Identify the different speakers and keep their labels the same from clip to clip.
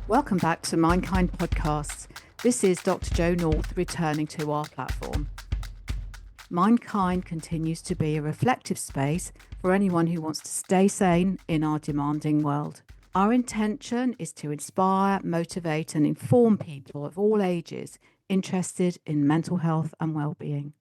Speaker 1: Welcome back to Mindkind Podcasts. This is Dr. Jo North returning to our platform. Mindkind continues to be a reflective space for anyone who wants to stay sane in our demanding world. Our intention is to inspire, motivate, and inform people of all ages interested in mental health and well-being.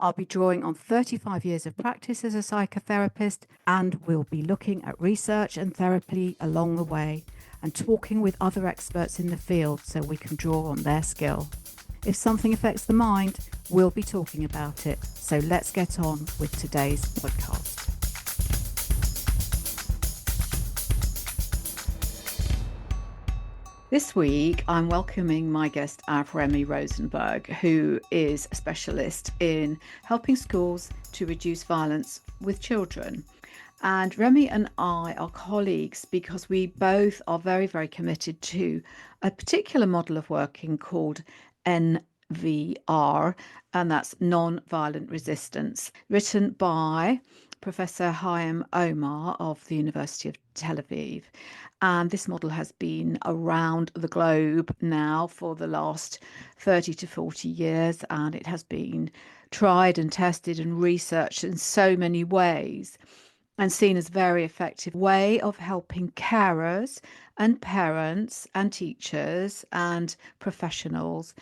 Speaker 1: I'll be drawing on 35 years of practice as a psychotherapist, and we'll be looking at research and therapy along the way and talking with other experts in the field so we can draw on their skill. If something affects the mind, we'll be talking about it. So let's get on with today's podcast. This week, I'm welcoming my guest, Avremi Rosenberg, who is a specialist in helping schools to reduce violence with children. And Remy and I are colleagues because we both are very, very committed to a particular model of working called NVR, and that's non-violent resistance, written by Professor Haim Omar of the University of Tel Aviv. And this model has been around the globe now for the last 30 to 40 years, and it has been tried and tested and researched in so many ways and seen as a very effective way of helping carers and parents and teachers and professionals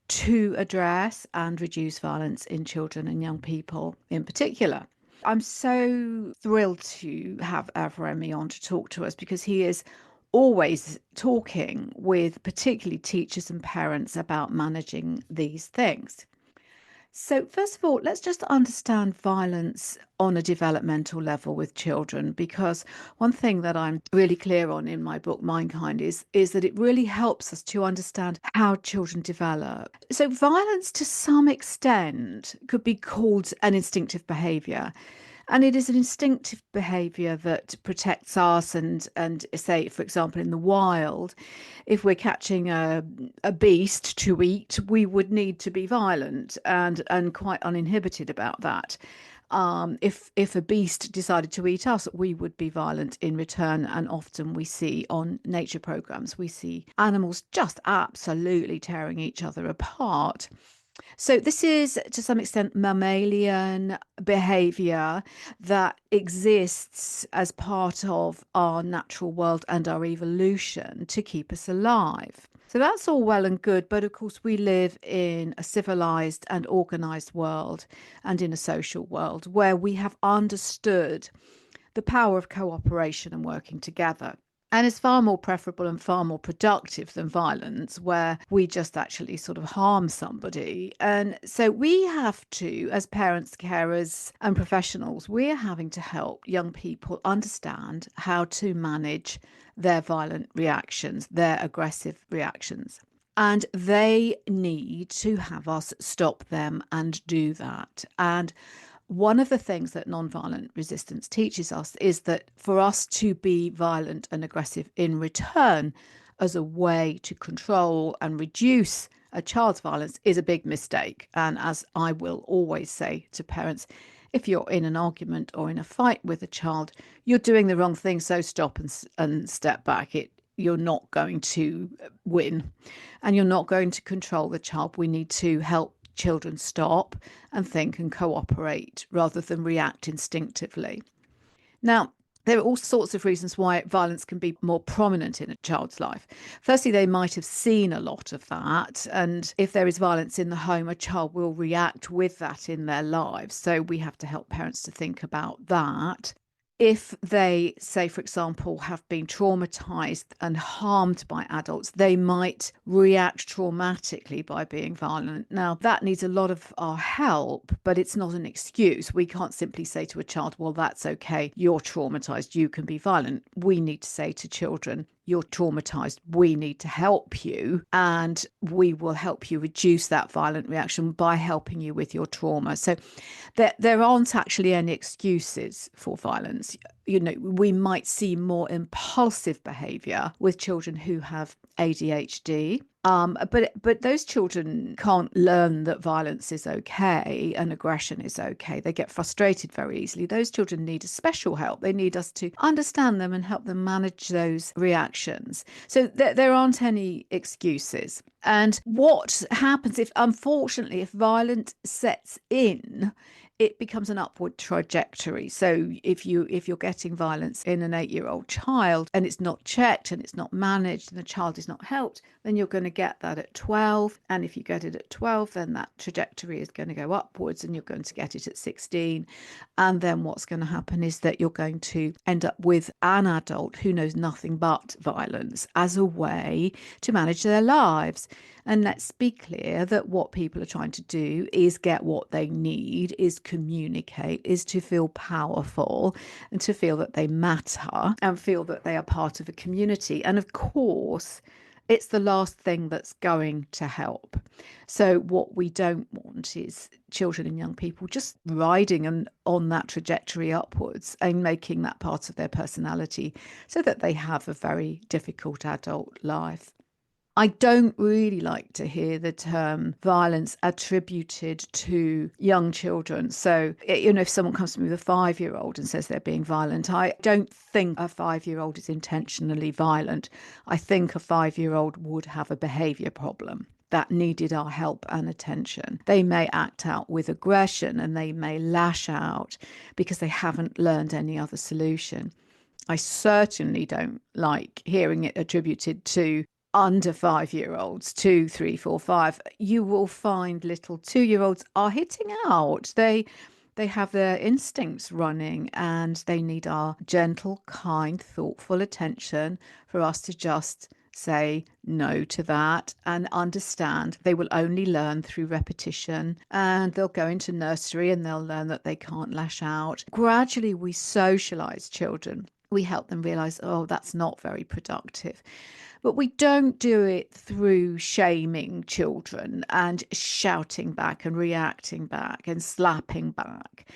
Speaker 1: to address and reduce violence in children and young people in particular. I'm so thrilled to have Avremi on to talk to us because he is always talking with particularly teachers and parents about managing these things. So first of all, let's just understand violence on a developmental level with children, because one thing that I'm really clear on in my book, Mindkind, is that it really helps us to understand how children develop. So violence to some extent could be called an instinctive behaviour. And it is an instinctive behaviour that protects us and say, for example, in the wild, if we're catching a beast to eat, we would need to be violent and quite uninhibited about that. If a beast decided to eat us, we would be violent in return. And often we see on nature programs, we see animals just absolutely tearing each other apart. So this is, to some extent, mammalian behaviour that exists as part of our natural world and our evolution to keep us alive. So that's all well and good, but of course we live in a civilised and organised world and in a social world where we have understood the power of cooperation and working together. And it's far more preferable and far more productive than violence, where we just actually sort of harm somebody. And so we have to, as parents, carers, and professionals, we're having to help young people understand how to manage their violent reactions, their aggressive reactions. And they need to have us stop them and do that. And one of the things that nonviolent resistance teaches us is that for us to be violent and aggressive in return as a way to control and reduce a child's violence is a big mistake. And as I will always say to parents, if you're in an argument or in a fight with a child, you're doing the wrong thing, so stop and step back. You're not going to win and you're not going to control the child. We need to help children stop and think and cooperate rather than react instinctively. Now, there are all sorts of reasons why violence can be more prominent in a child's life. Firstly, they might have seen a lot of that. And if there is violence in the home, a child will react with that in their lives. So we have to help parents to think about that. If they, say, for example, have been traumatized and harmed by adults, they might react traumatically by being violent. Now, that needs a lot of our help, but it's not an excuse. We can't simply say to a child, well, that's okay, you're traumatized, you can be violent. We need to say to children, you're traumatized, we need to help you, and we will help you reduce that violent reaction by helping you with your trauma. So there aren't actually any excuses for violence. we might see more impulsive behavior with children who have ADHD. But those children can't learn that violence is okay and aggression is okay. They get frustrated very easily. Those children need a special help. They need us to understand them and help them manage those reactions. So there aren't any excuses. And what happens unfortunately, if violence sets in, it becomes an upward trajectory. So if you're getting violence in an 8-year-old child and it's not checked and it's not managed and the child is not helped, then you're going to get that at 12. And if you get it at 12, then that trajectory is going to go upwards and you're going to get it at 16. And then what's going to happen is that you're going to end up with an adult who knows nothing but violence as a way to manage their lives. And let's be clear that what people are trying to do is get what they need, is communicate, is to feel powerful and to feel that they matter and feel that they are part of a community. And of course, it's the last thing that's going to help. So what we don't want is children and young people just riding on that trajectory upwards and making that part of their personality so that they have a very difficult adult life. I don't really like to hear the term violence attributed to young children. So, if someone comes to me with a 5-year-old and says they're being violent, I don't think a 5-year-old is intentionally violent. I think a 5-year-old would have a behaviour problem that needed our help and attention. They may act out with aggression and they may lash out because they haven't learned any other solution. I certainly don't like hearing it attributed to under 5-year-olds, 2, 3, 4, 5. You will find little 2-year-olds are hitting out. They have their instincts running and they need our gentle, kind, thoughtful attention for us to just say no to that and understand they will only learn through repetition, and they'll go into nursery and they'll learn that they can't lash out. Gradually, we socialize children. We help them realize, oh, that's not very productive. But we don't do it through shaming children and shouting back and reacting back and slapping back.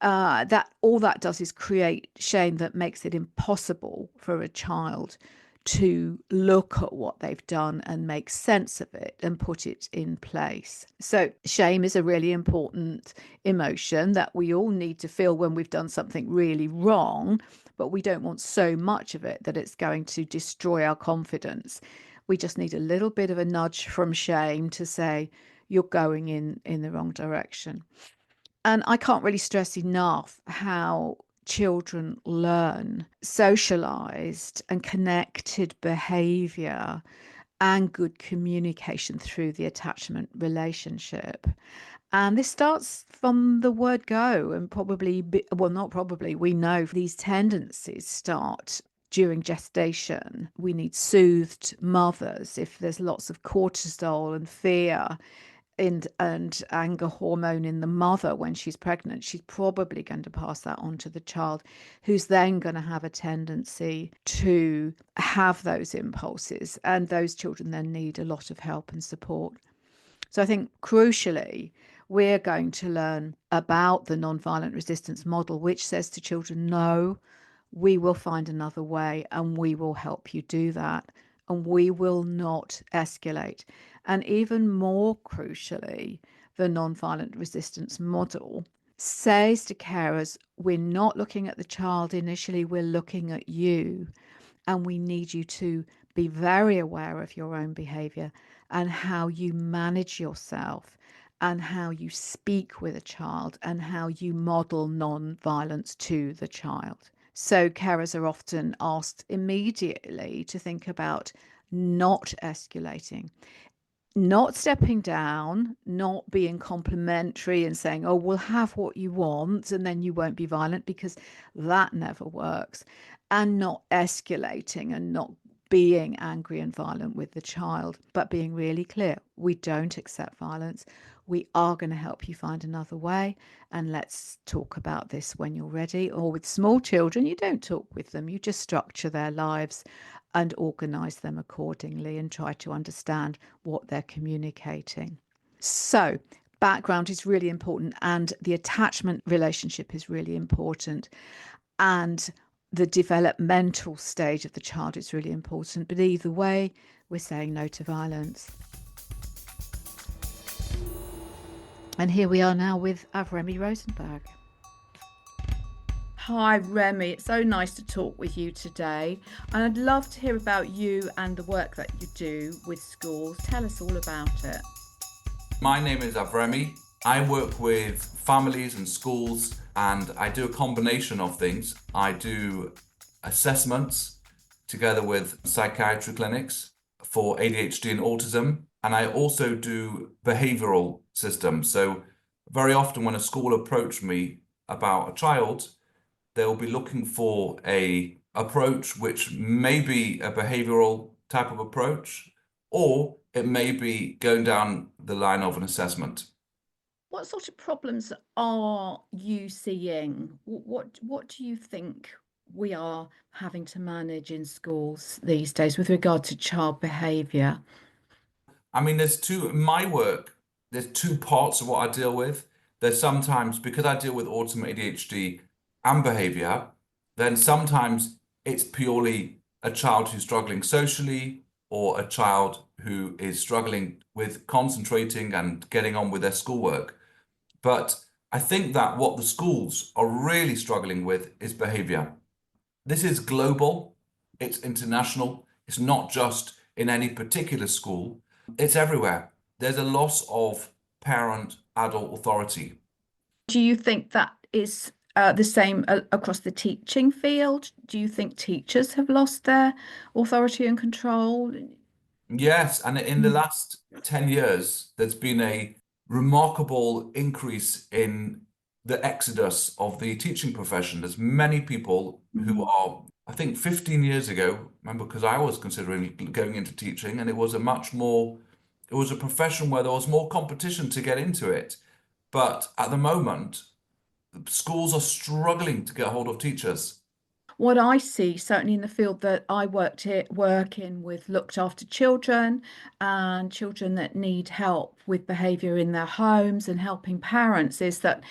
Speaker 1: That all that does is create shame that makes it impossible for a child to look at what they've done and make sense of it and put it in place. So shame is a really important emotion that we all need to feel when we've done something really wrong, but we don't want so much of it that it's going to destroy our confidence. We just need a little bit of a nudge from shame to say, you're going in the wrong direction. And I can't really stress enough how children learn socialized and connected behavior and good communication through the attachment relationship. And this starts from the word go, and not probably, we know these tendencies start during gestation. We need soothed mothers. If there's lots of cortisol and fear and anger hormone in the mother when she's pregnant, she's probably going to pass that on to the child, who's then going to have a tendency to have those impulses. And those children then need a lot of help and support. So I think crucially, we're going to learn about the nonviolent resistance model, which says to children, no, we will find another way and we will help you do that. And we will not escalate. And even more crucially, the nonviolent resistance model says to carers, we're not looking at the child initially, we're looking at you. And we need you to be very aware of your own behavior and how you manage yourself and how you speak with a child and how you model non-violence to the child. So carers are often asked immediately to think about not escalating, not stepping down, not being complimentary and saying, oh, we'll have what you want and then you won't be violent, because that never works, and not escalating and not being angry and violent with the child, but being really clear. We don't accept violence. We are going to help you find another way. And let's talk about this when you're ready. Or with small children, you don't talk with them. You just structure their lives and organize them accordingly and try to understand what they're communicating. So background is really important, and the attachment relationship is really important. And the developmental stage of the child is really important. But either way, we're saying no to violence. And here we are now with Avremi Rosenberg. Hi, Remy. It's so nice to talk with you today. And I'd love to hear about you and the work that you do with schools. Tell us all about it.
Speaker 2: My name is Avremi. I work with families and schools, and I do a combination of things. I do assessments together with psychiatry clinics for ADHD and autism, and I also do behavioral systems. So very often when a school approach me about a child, they'll be looking for a approach which may be a behavioral type of approach, or it may be going down the line of an assessment.
Speaker 1: What sort of problems are you seeing? What do you think we are having to manage in schools these days with regard to child behaviour?
Speaker 2: I mean, in my work, there's two parts of what I deal with. There's sometimes, because I deal with autism, ADHD, and behavior, then sometimes it's purely a child who's struggling socially or a child who is struggling with concentrating and getting on with their schoolwork. But I think that what the schools are really struggling with is behavior. This is global, it's international, it's not just in any particular school, it's everywhere. There's a loss of parent adult authority.
Speaker 1: Do you think that is the same across the teaching field? Do you think teachers have lost their authority and control?
Speaker 2: Yes, and in the last 10 years, there's been a remarkable increase in the exodus of the teaching profession. There's many people who are, I think 15 years ago, remember, because I was considering going into teaching, and it was it was a profession where there was more competition to get into it. But at the moment, schools are struggling to get hold of teachers.
Speaker 1: What I see, certainly in the field that I work in with looked after children and children that need help with behaviour in their homes and helping parents, is that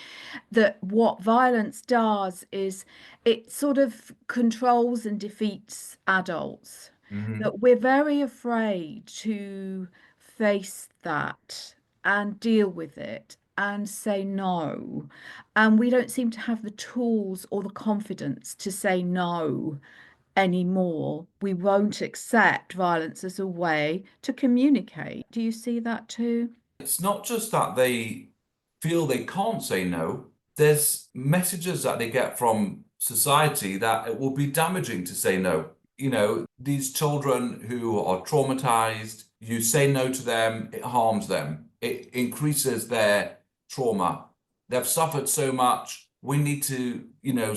Speaker 1: what violence does is it sort of controls and defeats adults.
Speaker 2: Hmm.
Speaker 1: That we're very afraid to face that and deal with it and say no. And we don't seem to have the tools or the confidence to say no anymore. We won't accept violence as a way to communicate. Do you see that too?
Speaker 2: It's not just that they feel they can't say no, there's messages that they get from society that it will be damaging to say no. You know, these children who are traumatized, you say no to them, it harms them, it increases their trauma. They've suffered so much, we need to,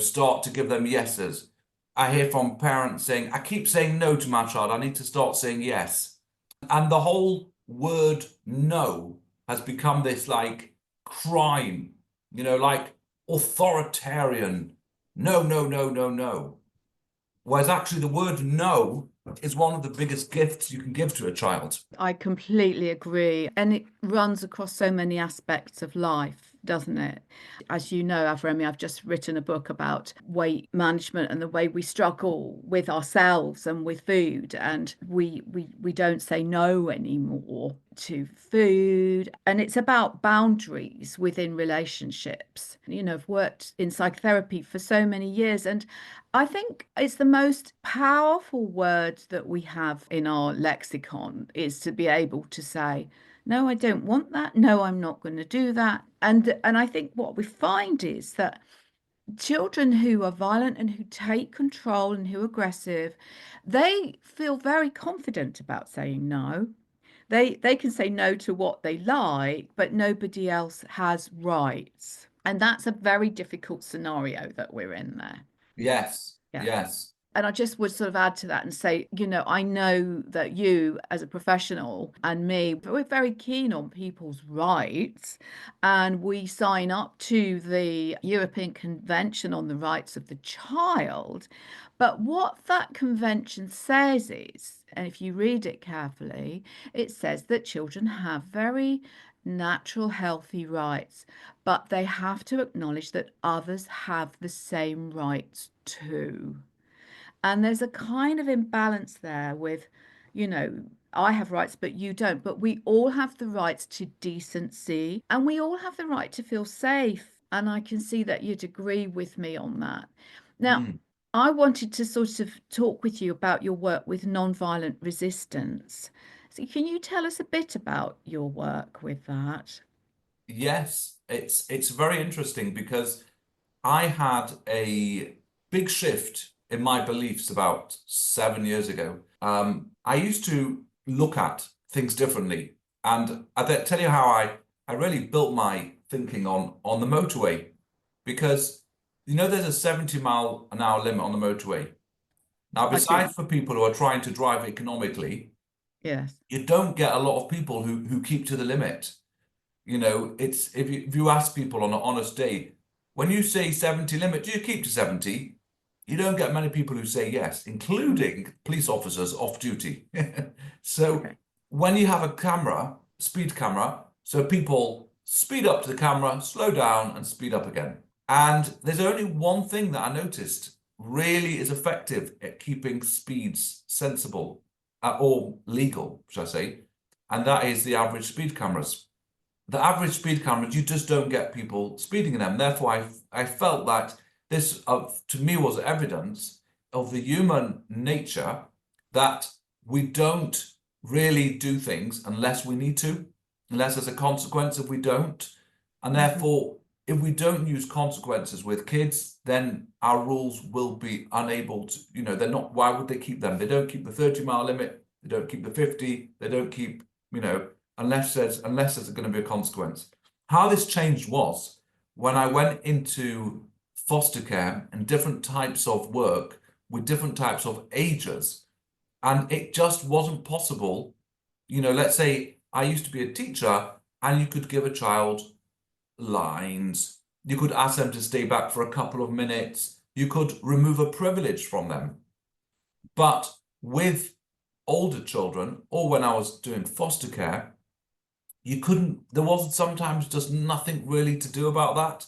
Speaker 2: start to give them yeses. I hear from parents saying, I keep saying no to my child, I need to start saying yes. And the whole word no has become this like crime, like authoritarian. No, no, no, no, no. Whereas actually the word no is one of the biggest gifts you can give to a child.
Speaker 1: I completely agree. And it runs across so many aspects of life, doesn't it? As you know, Avremi, I've just written a book about weight management and the way we struggle with ourselves and with food. And we don't say no anymore to food. And it's about boundaries within relationships. I've worked in psychotherapy for so many years, and I think it's the most powerful word that we have in our lexicon is to be able to say, no, I don't want that. No, I'm not going to do that. And I think what we find is that children who are violent and who take control and who are aggressive, they feel very confident about saying no. They can say no to what they like, but nobody else has rights. And that's a very difficult scenario that we're in there.
Speaker 2: Yes,
Speaker 1: Yeah.
Speaker 2: yes.
Speaker 1: And I just would sort of add to that and say, I know that you as a professional and me, we're very keen on people's rights. And we sign up to the European Convention on the Rights of the Child. But what that convention says is, and if you read it carefully, it says that children have very natural, healthy rights, but they have to acknowledge that others have the same rights too. And there's a kind of imbalance there with, I have rights, but you don't. But we all have the rights to decency and we all have the right to feel safe. And I can see that you'd agree with me on that. Now,
Speaker 2: Mm.
Speaker 1: I wanted to sort of talk with you about your work with nonviolent resistance. So, can you tell us a bit about your work with that?
Speaker 2: Yes, it's very interesting because I had a big shift in my beliefs about 7 years ago. I used to look at things differently, and tell you how I really built my thinking on the motorway because there's a 70-mile-an-hour limit on the motorway. Now,
Speaker 1: I do.
Speaker 2: besides for people who are trying to drive economically,
Speaker 1: Yes.
Speaker 2: you don't get a lot of people who keep to the limit. It's if you ask people on an honest day, when you say 70 limit, do you keep to 70? You don't get many people who say yes, including police officers off duty. So
Speaker 1: Okay.
Speaker 2: when you have a camera, speed camera, so people speed up to the camera, slow down, and speed up again. And there's only one thing that I noticed really is effective at keeping speeds sensible or legal, should I say, and that is the average speed cameras. The average speed cameras, you just don't get people speeding in them. Therefore, I felt that this, to me, was evidence of the human nature that we don't really do things unless we need to, unless there's a consequence if we don't. And
Speaker 1: Hmm.
Speaker 2: therefore, if we don't use consequences with kids, then our rules will be unable to, they're not, why would they keep them? They don't keep the 30-mile limit, they don't keep the 50, they don't keep, unless there's going to be a consequence. How this changed was when I went into foster care and different types of work with different types of ages, and it just wasn't possible. Let's say I used to be a teacher, and you could give a child lines, you could ask them to stay back for a couple of minutes, you could remove a privilege from them. But with older children, or when I was doing foster care, there was sometimes just nothing really to do about that.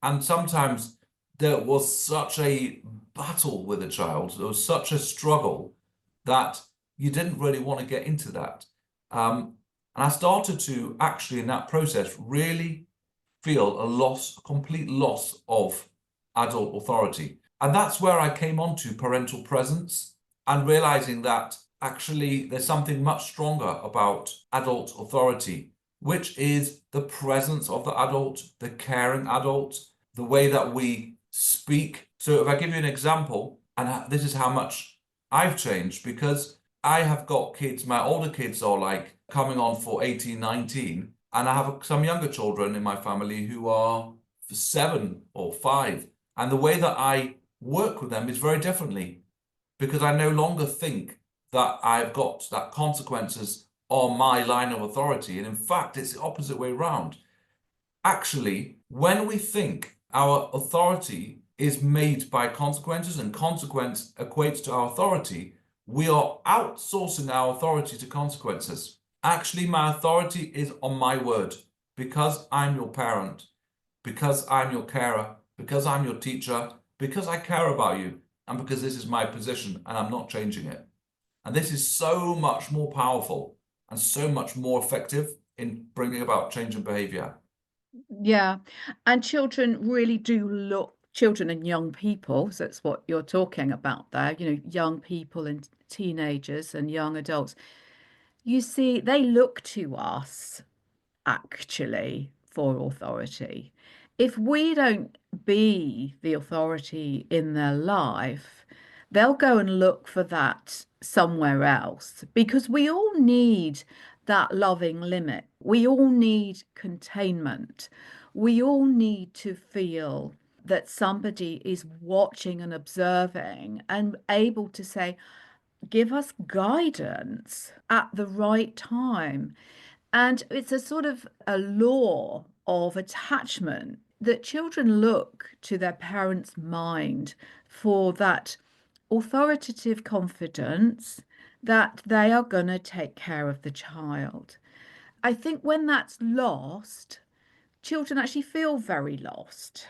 Speaker 2: And sometimes there was such a battle with a child, there was such a struggle that you didn't really want to get into that. And I started to actually, in that process, really feel a complete loss of adult authority. And that's where I came on to parental presence and realizing that actually there's something much stronger about adult authority, which is the presence of the adult, the caring adult, the way that we speak. So if I give you an example, and this is how much I've changed, because I have got kids, my older kids are like coming on for 18, 19, and I have some younger children in my family who are 7 or 5. And the way that I work with them is very differently because I no longer think that I've got that consequences on my line of authority. And in fact, it's the opposite way around. Actually, when we think our authority is made by consequences and consequence equates to our authority, we are outsourcing our authority to consequences. Actually, my authority is on my word because I'm your parent, because I'm your carer, because I'm your teacher, because I care about you, and because this is my position and I'm not changing it. And this is so much more powerful and so much more effective in bringing about change in behavior.
Speaker 1: Yeah. And children really do look, children and young people, so that's what you're talking about there, young people and teenagers and young adults. You see, they look to us actually for authority. If we don't be the authority in their life, they'll go and look for that somewhere else because we all need that loving limit. We all need containment. We all need to feel that somebody is watching and observing and able to say, give us guidance at the right time. And it's a sort of a law of attachment that children look to their parents' mind for that authoritative confidence that they are going to take care of the child. I think when that's lost, children actually feel very lost.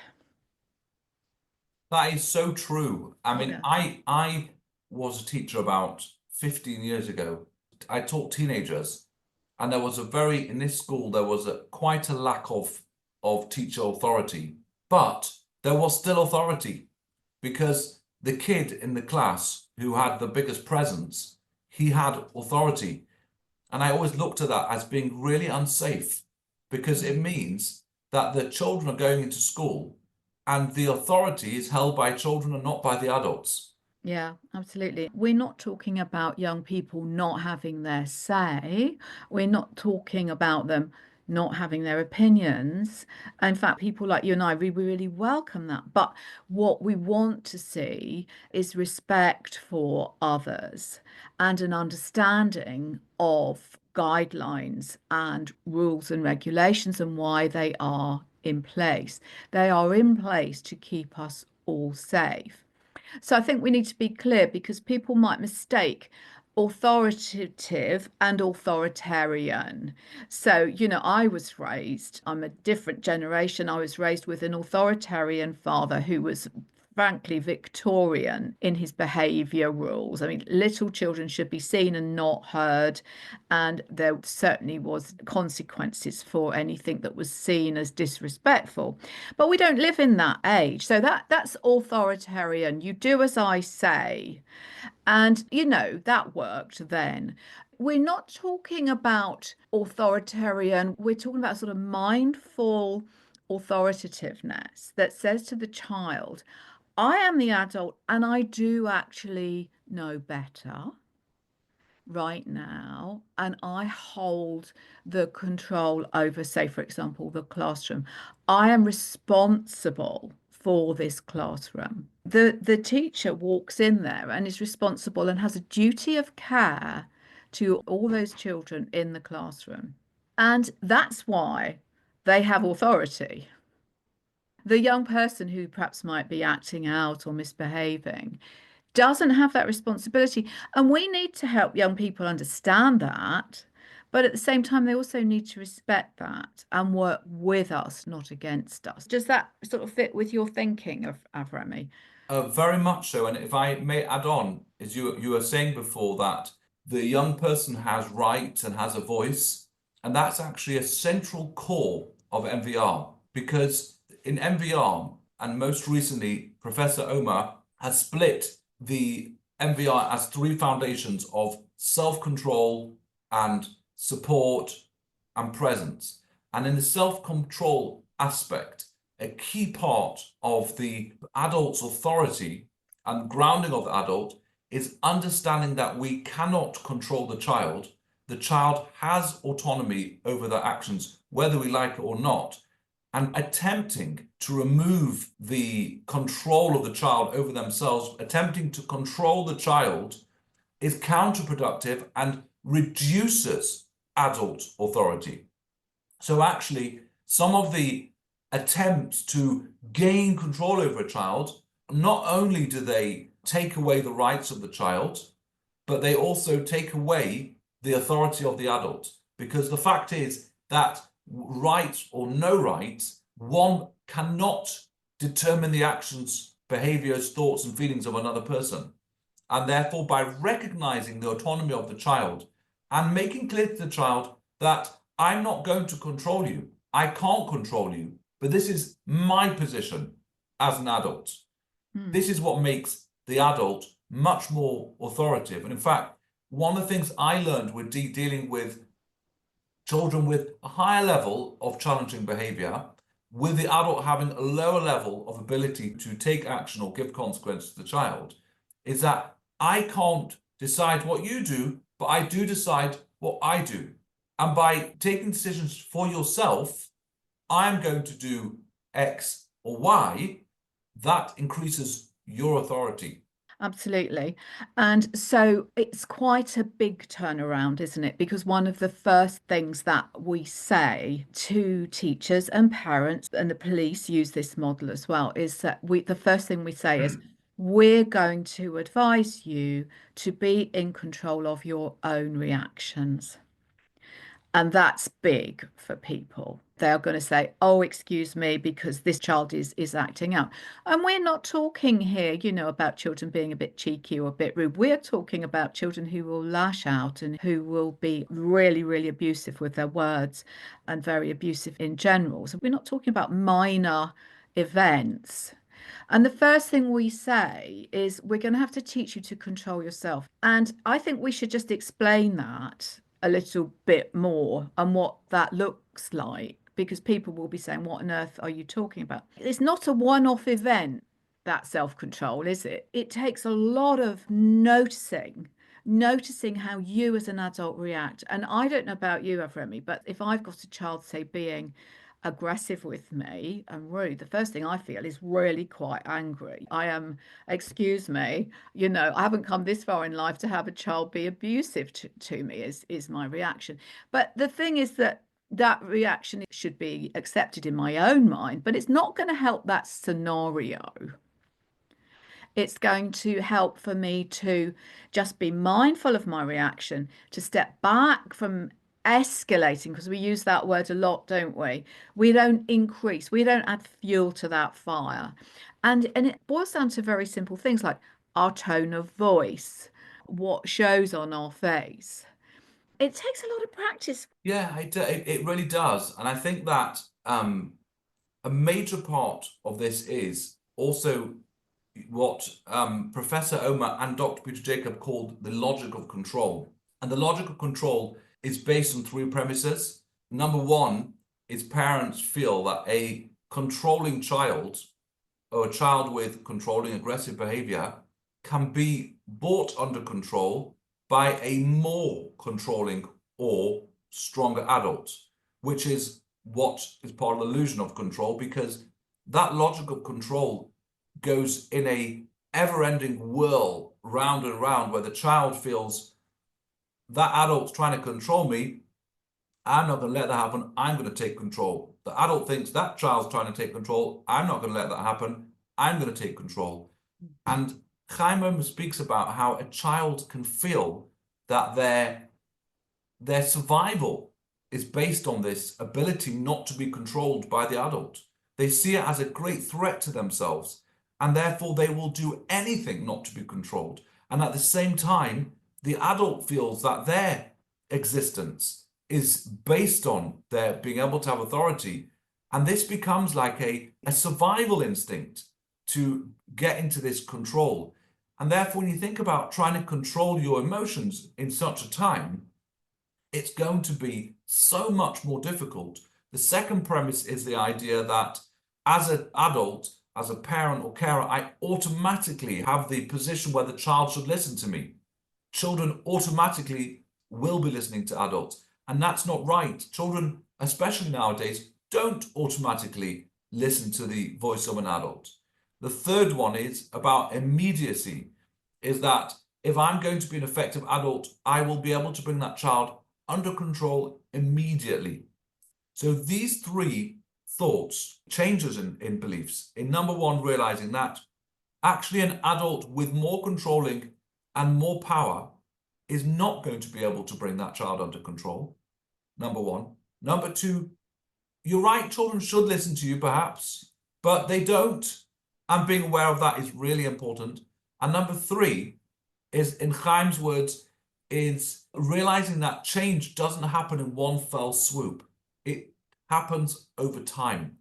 Speaker 2: That is so true. I mean,
Speaker 1: Yeah.
Speaker 2: I was a teacher about 15 years ago. I taught teenagers, and there was a very in this school there was quite a lack of teacher authority, but there was still authority because the kid in the class who had the biggest presence, he had authority. And I always looked at that as being really unsafe because it means that the children are going into school and the authority is held by children and not by the adults.
Speaker 1: Yeah, absolutely. We're not talking about young people not having their say. We're not talking about them not having their opinions. In fact, people like you and I, we really welcome that. But what we want to see is respect for others and an understanding of guidelines and rules and regulations and why they are in place. They are in place to keep us all safe. So I think we need to be clear because people might mistake authoritative and authoritarian. So, I'm a different generation. I was raised with an authoritarian father who was frankly Victorian in his behaviour rules. I mean, little children should be seen and not heard, and there certainly was consequences for anything that was seen as disrespectful. But we don't live in that age. So that's authoritarian. You do as I say. And that worked then. We're not talking about authoritarian, we're talking about sort of mindful authoritativeness that says to the child, I am the adult and I do actually know better right now, and I hold the control over, say, for example, the classroom. I am responsible for this classroom. The teacher walks in there and is responsible and has a duty of care to all those children in the classroom. And that's why they have authority. The young person who perhaps might be acting out or misbehaving doesn't have that responsibility. And we need to help young people understand that. But at the same time, they also need to respect that and work with us, not against us. Does that sort of fit with your thinking of Avremi?
Speaker 2: Very much so. And if I may add on, as you were saying before, that the young person has rights and has a voice, and that's actually a central core of MVR because in MVR, and most recently, Professor Omar has split the MVR as three foundations of self-control and support and presence. And in the self-control aspect, a key part of the adult's authority and grounding of the adult is understanding that we cannot control the child. The child has autonomy over their actions, whether we like it or not. And attempting to remove the control of the child over themselves, attempting to control the child is counterproductive and reduces adult authority. So actually, some of the attempts to gain control over a child, not only do they take away the rights of the child, but they also take away the authority of the adult. Because the fact is that right or no right, one cannot determine the actions, behaviors, thoughts, and feelings of another person. And therefore, by recognizing the autonomy of the child and making clear to the child that I'm not going to control you, I can't control you, but this is my position as an adult.
Speaker 1: Hmm.
Speaker 2: This is what makes the adult much more authoritative. And in fact, one of the things I learned with dealing with children with a higher level of challenging behavior, with the adult having a lower level of ability to take action or give consequence to the child, is that I can't decide what you do, but I do decide what I do. And by taking decisions for yourself, I'm going to do X or Y, that increases your authority.
Speaker 1: Absolutely. And so it's quite a big turnaround, isn't it? Because one of the first things that we say to teachers and parents, and the police use this model as well, is that the first thing we say is, we're going to advise you to be in control of your own reactions. And that's big for people. They are going to say, oh, excuse me, because this child is acting out. And we're not talking here, about children being a bit cheeky or a bit rude. We're talking about children who will lash out and who will be really, really abusive with their words and very abusive in general. So we're not talking about minor events. And the first thing we say is we're going to have to teach you to control yourself. And I think we should just explain that a little bit more and what that looks like, because people will be saying, what on earth are you talking about? It's not a one-off event, that self-control, is it? It takes a lot of noticing how you as an adult react. And I don't know about you, Avremi, but if I've got a child, say, being aggressive with me and rude, the first thing I feel is really quite angry. I am, excuse me, I haven't come this far in life to have a child be abusive to me, is my reaction. But the thing is that reaction should be accepted in my own mind, but it's not going to help that scenario. It's going to help for me to just be mindful of my reaction, to step back from escalating, because we use that word a lot, don't we? We don't increase, we don't add fuel to that fire. And it boils down to very simple things like our tone of voice, what shows on our face. It takes a lot of practice.
Speaker 2: Yeah, it really does. And I think that a major part of this is also what Professor Omar and Dr. Peter Jacob called the logic of control. And the logic of control is based on three premises. Number one is parents feel that a controlling child or a child with controlling aggressive behavior can be brought under control by a more controlling or stronger adult, which is what is part of the illusion of control, because that logic of control goes in a ever-ending whirl round and round where the child feels that adult's trying to control me. I'm not going to let that happen. I'm going to take control. The adult thinks that child's trying to take control. I'm not going to let that happen. I'm going to take control. And Chaim speaks about how a child can feel that their survival is based on this ability not to be controlled by the adult. They see it as a great threat to themselves, and therefore they will do anything not to be controlled. And at the same time, the adult feels that their existence is based on their being able to have authority. And this becomes like a survival instinct to get into this control. And therefore, when you think about trying to control your emotions in such a time, it's going to be so much more difficult. The second premise is the idea that as an adult, as a parent or carer, I automatically have the position where the child should listen to me. Children automatically will be listening to adults. And that's not right. Children, especially nowadays, don't automatically listen to the voice of an adult. The third one is about immediacy, is that if I'm going to be an effective adult, I will be able to bring that child under control immediately. So these three thoughts, changes in beliefs. In number one, realizing that actually an adult with more controlling and more power is not going to be able to bring that child under control. Number one. Number two, you're right, children should listen to you perhaps, but they don't. And being aware of that is really important. And number three is, in Chaim's words, is realizing that change doesn't happen in one fell swoop. It happens over time.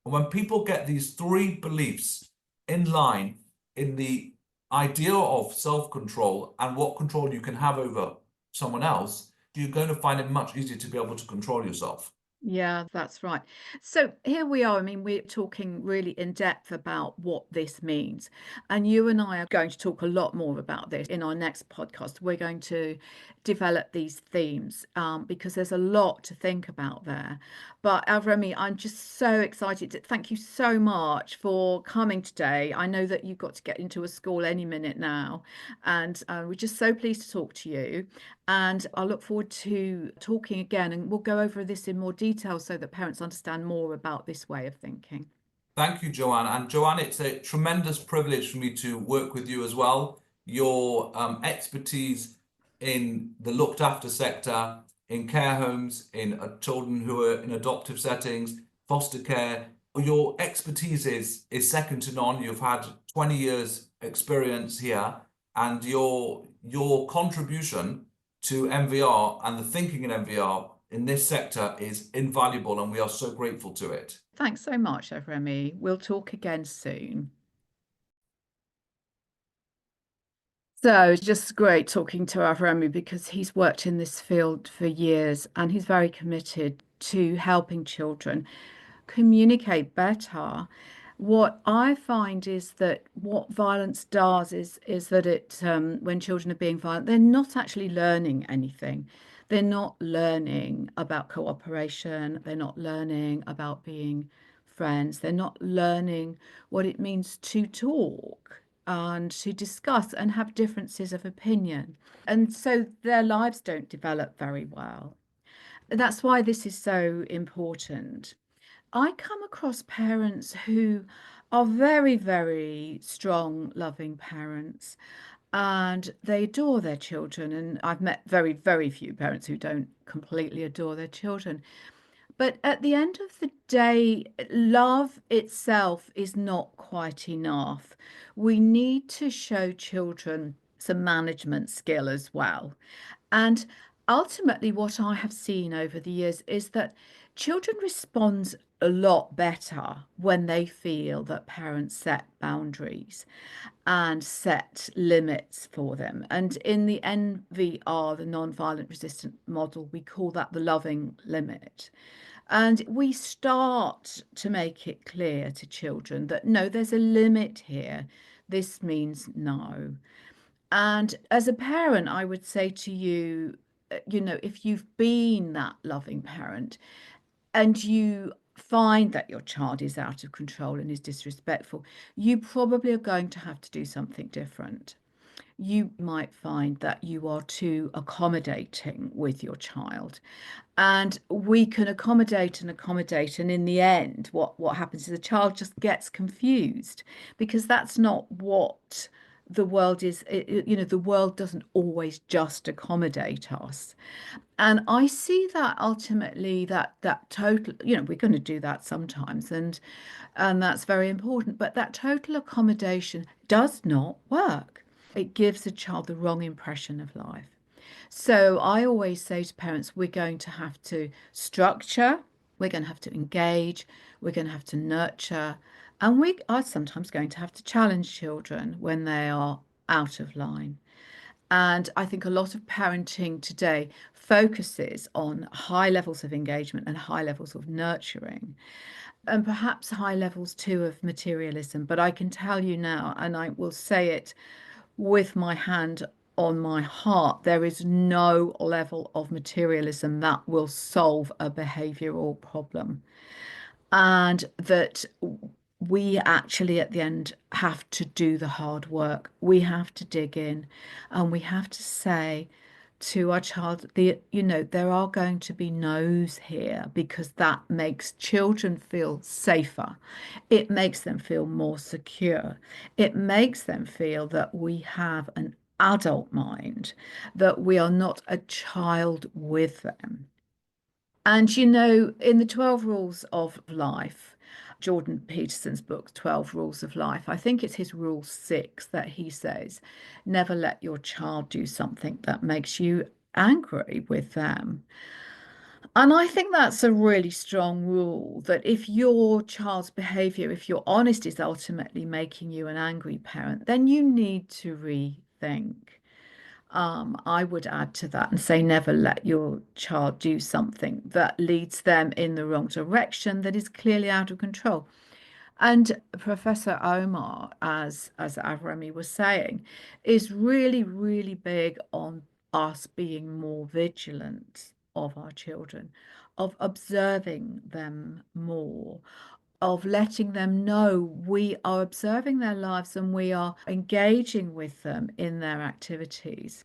Speaker 2: And when people get these three beliefs in line in the idea of self-control and what control you can have over someone else, you're going to find it much easier to be able to control yourself.
Speaker 1: Yeah, that's right. So here we are. I mean, we're talking really in depth about what this means. And you and I are going to talk a lot more about this in our next podcast. We're going to develop these themes because there's a lot to think about there. But Avremi, I'm just so excited. Thank you so much for coming today. I know that you've got to get into a school any minute now. And we're just so pleased to talk to you. And I look forward to talking again, and we'll go over this in more detail so that parents understand more about this way of thinking.
Speaker 2: Thank you, Joanne. And Joanne, it's a tremendous privilege for me to work with you as well. Your expertise in the looked after sector in care homes, in children who are in adoptive settings, foster care. Your expertise is second to none. You've had 20 years experience here, and your contribution to MVR and the thinking in MVR in this sector is invaluable, and we are so grateful to it.
Speaker 1: Thanks so much, Avremi. We'll talk again soon. So it's just great talking to Avremi because he's worked in this field for years and he's very committed to helping children communicate better. What I find is that what violence does is that it when children are being violent, they're not actually learning anything. They're not learning about cooperation. They're not learning about being friends. They're not learning what it means to talk and to discuss and have differences of opinion. And so their lives don't develop very well. That's why this is so important. I come across parents who are very, very strong, loving parents, and they adore their children. And I've met very, very few parents who don't completely adore their children. But at the end of the day, love itself is not quite enough. We need to show children some management skill as well. And ultimately, what I have seen over the years is that children respond a lot better when they feel that parents set boundaries and set limits for them. And in the NVR, the non-violent resistant model, we call that the loving limit. And we start to make it clear to children that no, there's a limit here. This means no. And as a parent, I would say to you, if you've been that loving parent and you find that your child is out of control and is disrespectful, you probably are going to have to do something different. You might find that you are too accommodating with your child. And we can accommodate and accommodate. And in the end, what happens is the child just gets confused because that's not what the world is. The world doesn't always just accommodate us. And I see that ultimately that total, we're going to do that sometimes, and that's very important. But that total accommodation does not work. It gives a child the wrong impression of life. So I always say to parents, we're going to have to structure, we're going to have to engage, we're going to have to nurture, and we are sometimes going to have to challenge children when they are out of line. And I think a lot of parenting today focuses on high levels of engagement and high levels of nurturing, and perhaps high levels too of materialism. But I can tell you now, and I will say it with my hand on my heart, there is no level of materialism that will solve a behavioral problem. And that we actually, at the end, have to do the hard work. We have to dig in and we have to say to our child, there are going to be no's here because that makes children feel safer. It makes them feel more secure. It makes them feel that we have an adult mind, that we are not a child with them. And in the 12 Rules of Life, Jordan Peterson's book, 12 Rules of Life, I think it's his rule 6 that he says, never let your child do something that makes you angry with them. And I think that's a really strong rule that if your child's behavior, if you're honest, is ultimately making you an angry parent, then you need to rethink. I would add to that and say never let your child do something that leads them in the wrong direction, that is clearly out of control. And Professor Omar, as Avremi was saying, is really, really big on us being more vigilant of our children, of observing them more, of letting them know we are observing their lives and we are engaging with them in their activities.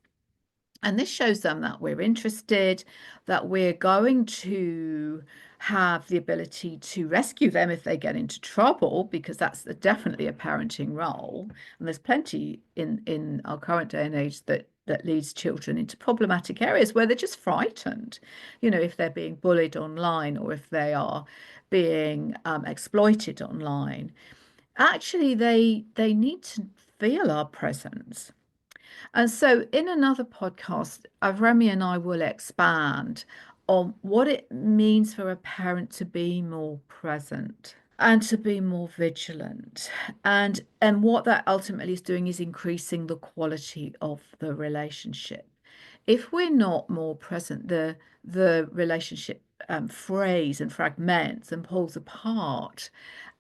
Speaker 1: And this shows them that we're interested, that we're going to have the ability to rescue them if they get into trouble, because that's definitely a parenting role. And there's plenty in our current day and age that that leads children into problematic areas where they're just frightened. If they're being bullied online or if they are being exploited online, actually they need to feel our presence. And so in another podcast, Avremi and I will expand on what it means for a parent to be more present and to be more vigilant. And what that ultimately is doing is increasing the quality of the relationship. If we're not more present, the relationship frays and fragments and pulls apart.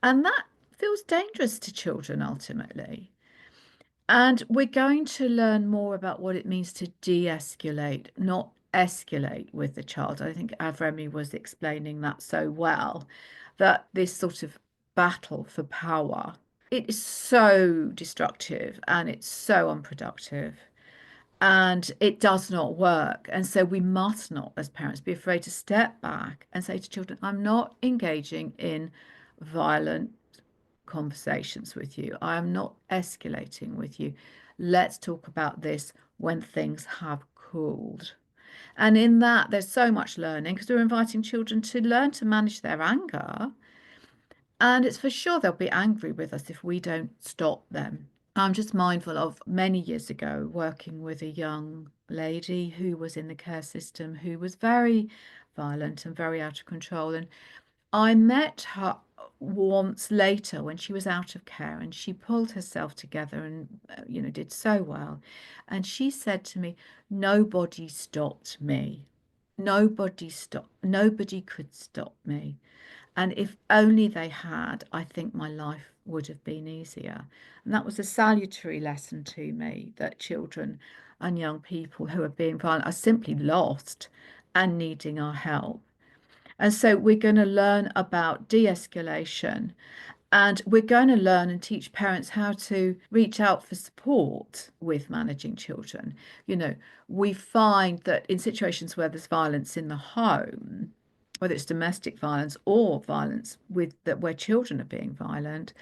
Speaker 1: And that feels dangerous to children ultimately. And we're going to learn more about what it means to de-escalate, not escalate with the child. I think Avremi was explaining that so well, that this sort of battle for power, it is so destructive and it's so unproductive and it does not work. And so we must not, as parents, be afraid to step back and say to children, I'm not engaging in violent conversations with you. I am not escalating with you. Let's talk about this when things have cooled. And in that, there's so much learning because we're inviting children to learn to manage their anger. And it's for sure they'll be angry with us if we don't stop them. I'm just mindful of many years ago working with a young lady who was in the care system who was very violent and very out of control. And I met her once later when she was out of care and she pulled herself together and did so well. And she said to me, nobody stopped me. Nobody could stop me. And if only they had, I think my life would have been easier. And that was a salutary lesson to me, that children and young people who are being violent are simply lost and needing our help. And so we're going to learn about de-escalation, and we're going to learn and teach parents how to reach out for support with managing children. We find that in situations where there's violence in the home, whether it's domestic violence or violence where children are being violent,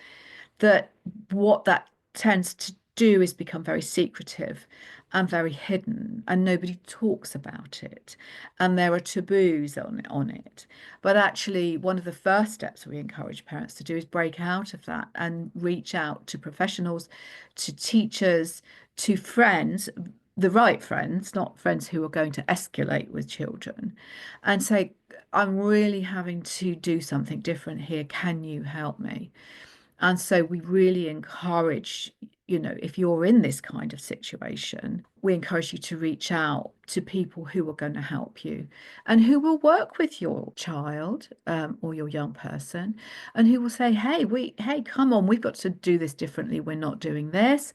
Speaker 1: that what that tends to do is become very secretive and very hidden, and nobody talks about it, and there are taboos on it. But actually, one of the first steps we encourage parents to do is break out of that and reach out to professionals, to teachers, to friends, the right friends, not friends who are going to escalate with children, and say, I'm really having to do something different here. Can you help me? And so we really encourage, if you're in this kind of situation, we encourage you to reach out to people who are going to help you and who will work with your child or your young person, and who will say, hey, come on, we've got to do this differently. We're not doing this.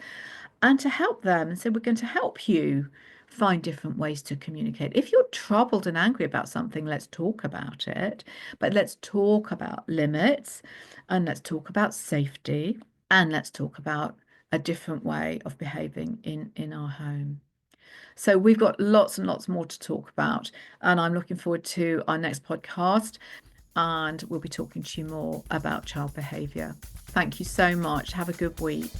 Speaker 1: And to help them and say, we're going to help you find different ways to communicate. If you're troubled and angry about something, let's talk about it. But let's talk about limits, and let's talk about safety, and let's talk about a different way of behaving in our home. So we've got lots and lots more to talk about, and I'm looking forward to our next podcast, and we'll be talking to you more about child behaviour. Thank you so much. Have a good week.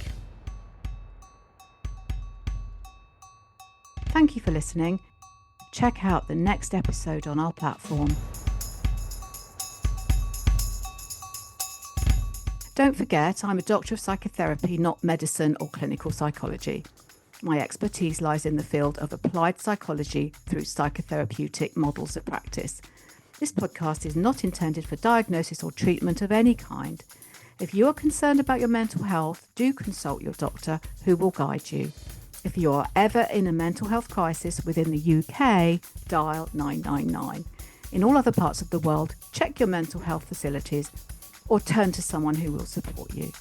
Speaker 1: Thank you for listening. Check out the next episode on our platform. Don't forget, I'm a Doctor of Psychotherapy, not medicine or clinical psychology. My expertise lies in the field of applied psychology through psychotherapeutic models of practice. This podcast is not intended for diagnosis or treatment of any kind. If you are concerned about your mental health, do consult your doctor, who will guide you. If you are ever in a mental health crisis within the UK, dial 999. In all other parts of the world, check your mental health facilities or turn to someone who will support you.